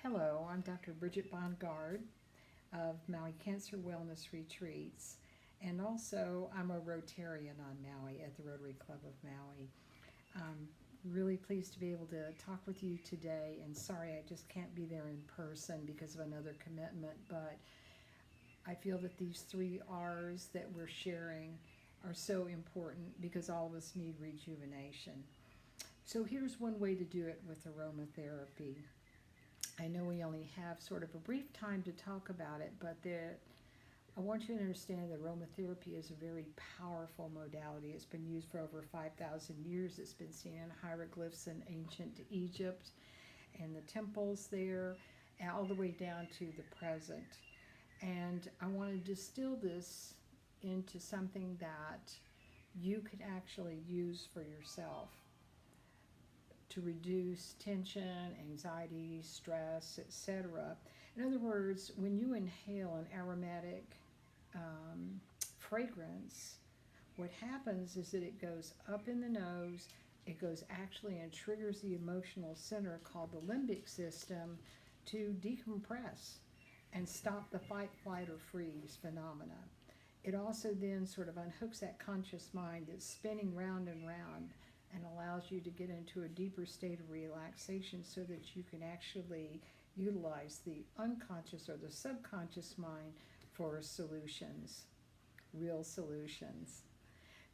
Hello, I'm Dr. Bridget Bongard of Maui Cancer Wellness Retreats, and also I'm a Rotarian on Maui at the Rotary Club of Maui. I'm really pleased to be able to talk with you today, and sorry I just can't be there in person because of another commitment, but I feel that these three R's that we're sharing are so important because all of us need rejuvenation. So here's one way to do it with aromatherapy. I know we only have sort of a brief time to talk about it, but I want you to understand that aromatherapy is a very powerful modality. It's been used for over 5,000 years. It's been seen in hieroglyphs in ancient Egypt and the temples there, all the way down to the present. And I want to distill this into something that you could actually use for yourself to reduce tension, anxiety, stress, etc. In other words, when you inhale an aromatic fragrance, what happens is that it goes up in the nose, it goes actually and triggers the emotional center called the limbic system to decompress and stop the fight, flight, or freeze phenomena. It also then sort of unhooks that conscious mind that's spinning round and round and allows you to get into a deeper state of relaxation so that you can actually utilize the unconscious or the subconscious mind for solutions, real solutions.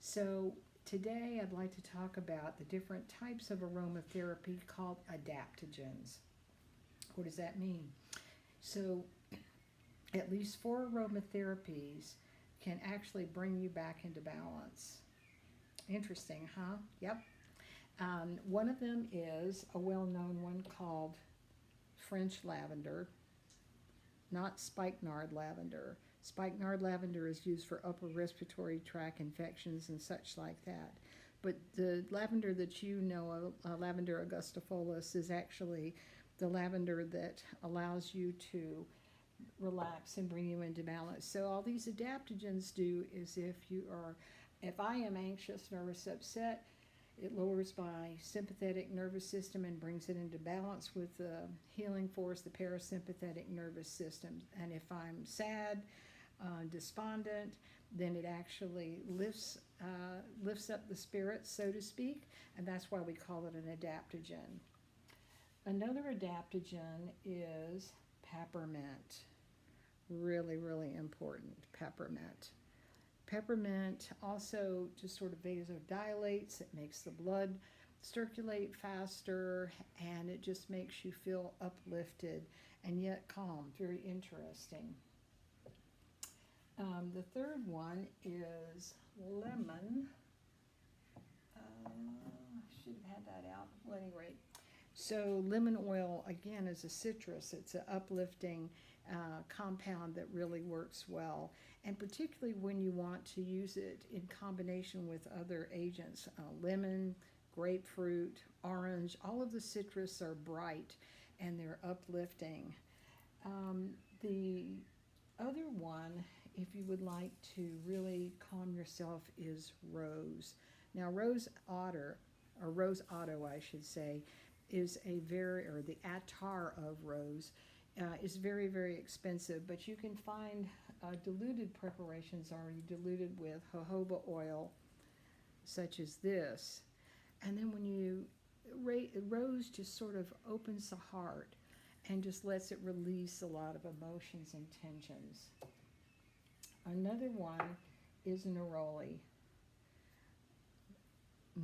So today I'd like to talk about the different types of aromatherapy called adaptogens. What does that mean? So at least four aromatherapies can actually bring you back into balance. Interesting, huh? Yep. One of them is a well-known one called French lavender, not spikenard lavender. Spikenard lavender is used for upper respiratory tract infections and such like that. But the lavender that you know, lavender augustifolia, is actually the lavender that allows you to relax and bring you into balance. So all these adaptogens do is if I am anxious, nervous, upset, it lowers my sympathetic nervous system and brings it into balance with the healing force, the parasympathetic nervous system. And if I'm sad, despondent, then it actually lifts up the spirits, so to speak, and that's why we call it an adaptogen. Another adaptogen is peppermint. Really, really important, peppermint. Peppermint also just sort of vasodilates, it makes the blood circulate faster, and it just makes you feel uplifted and yet calm. Very interesting. The third one is lemon. I should have had that out. Well, at any rate. So lemon oil, again, is a citrus. It's an uplifting compound that really works well, and particularly when you want to use it in combination with other agents. Lemon, grapefruit, orange, all of the citrus are bright and they're uplifting. The other one, if you would like to really calm yourself, is rose. Now, rose otto, I should say, is or the attar of rose is very, very expensive, but you can find diluted preparations already diluted with jojoba oil, such as this. And then when rose just sort of opens the heart and just lets it release a lot of emotions and tensions. Another one is neroli.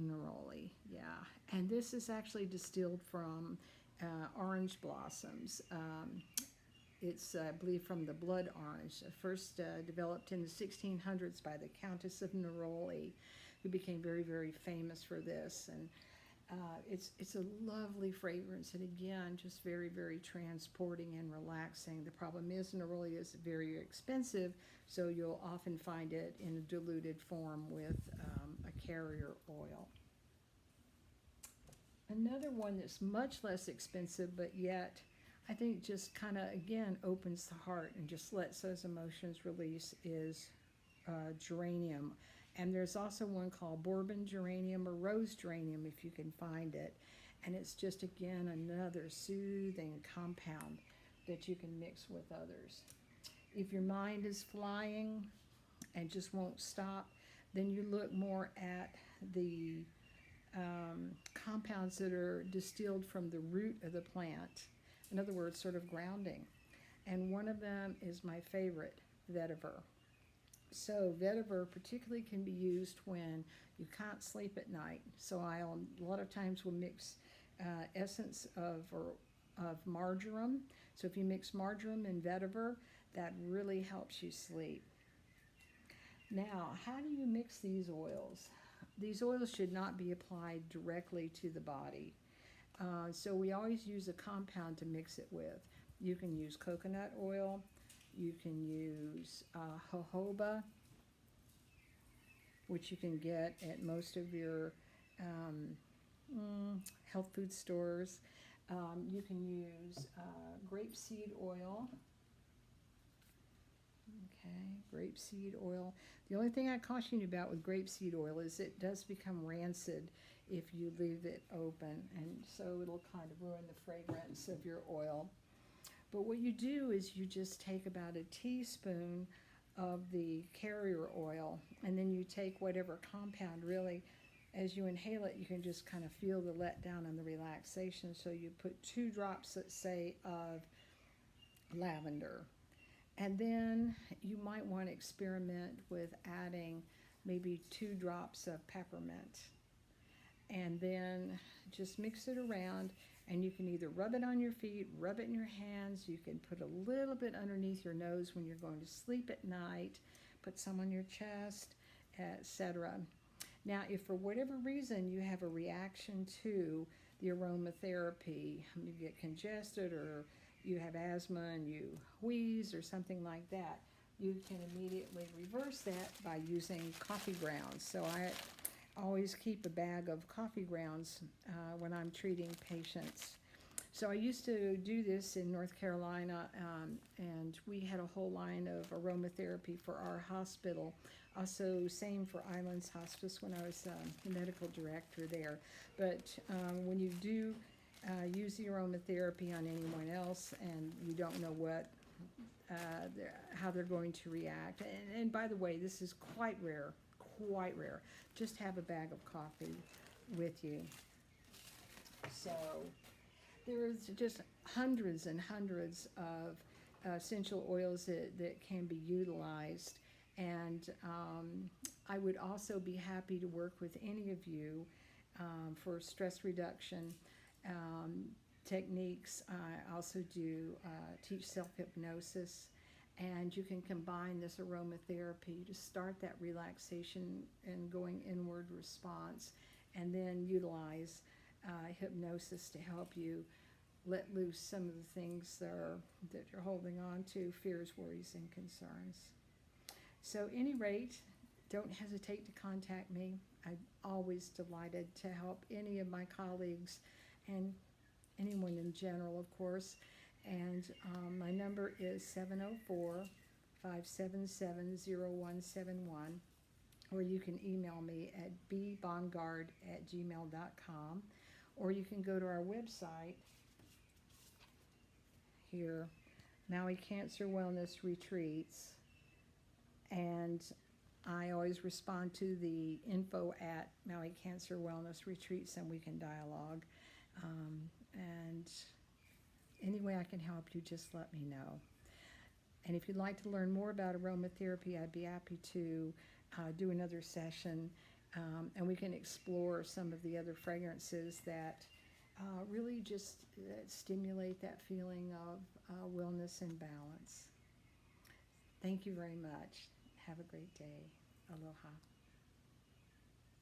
Neroli, yeah. And this is actually distilled from orange blossoms. It's, I believe, from the blood orange, first developed in the 1600s by the Countess of Neroli, who became very, very famous for this. And it's a lovely fragrance, and again, just very, very transporting and relaxing. The problem is neroli is very expensive, so you'll often find it in a diluted form with a carrier oil. Another one that's much less expensive, but yet I think just kind of, again, opens the heart and just lets those emotions release, is geranium. And there's also one called bourbon geranium or rose geranium, if you can find it. And it's just, again, another soothing compound that you can mix with others. If your mind is flying and just won't stop, then you look more at the compounds that are distilled from the root of the plant. In other words, sort of grounding. And one of them is my favorite, vetiver. So vetiver particularly can be used when you can't sleep at night. So I a lot of times will mix essence of marjoram. So if you mix marjoram and vetiver, that really helps you sleep. Now, how do you mix these oils? These oils should not be applied directly to the body. So we always use a compound to mix it with. You can use coconut oil. You can use jojoba, which you can get at most of your health food stores. You can use grapeseed oil. Okay, grapeseed oil. The only thing I caution you about with grapeseed oil is it does become rancid if you leave it open, and so it'll kind of ruin the fragrance of your oil. But what you do is you just take about a teaspoon of the carrier oil, and then you take whatever compound. Really, as you inhale it, you can just kind of feel the letdown and the relaxation. So you put 2 drops, let's say, of lavender. And then you might want to experiment with adding maybe 2 drops of peppermint. And then just mix it around, and you can either rub it on your feet, rub it in your hands. You can put a little bit underneath your nose when you're going to sleep at night, put some on your chest, etc. Now, if for whatever reason you have a reaction to the aromatherapy, you get congested or you have asthma and you wheeze or something like that, you can immediately reverse that by using coffee grounds. So I always keep a bag of coffee grounds when I'm treating patients. So I used to do this in North Carolina, and we had a whole line of aromatherapy for our hospital. Also, same for Islands Hospice when I was the medical director there. But when you do use the aromatherapy on anyone else and you don't know how they're going to react, and by the way, this is quite rare. Just have a bag of coffee with you. So there's just hundreds and hundreds of essential oils that can be utilized. And I would also be happy to work with any of you for stress reduction techniques. I also do teach self-hypnosis. And you can combine this aromatherapy to start that relaxation and going inward response, and then utilize hypnosis to help you let loose some of the things that you're holding on to, fears, worries, and concerns. So, at any rate, don't hesitate to contact me. I'm always delighted to help any of my colleagues and anyone in general, of course. And my number is 704-577-0171, or you can email me at bbongard@gmail.com, or you can go to our website here, Maui Cancer Wellness Retreats, and I always respond to the info at Maui Cancer Wellness Retreats, and we can dialogue. And any way I can help you, just let me know. And if you'd like to learn more about aromatherapy, I'd be happy to do another session, and we can explore some of the other fragrances that really just stimulate that feeling of wellness and balance. Thank you very much. Have a great day. Aloha.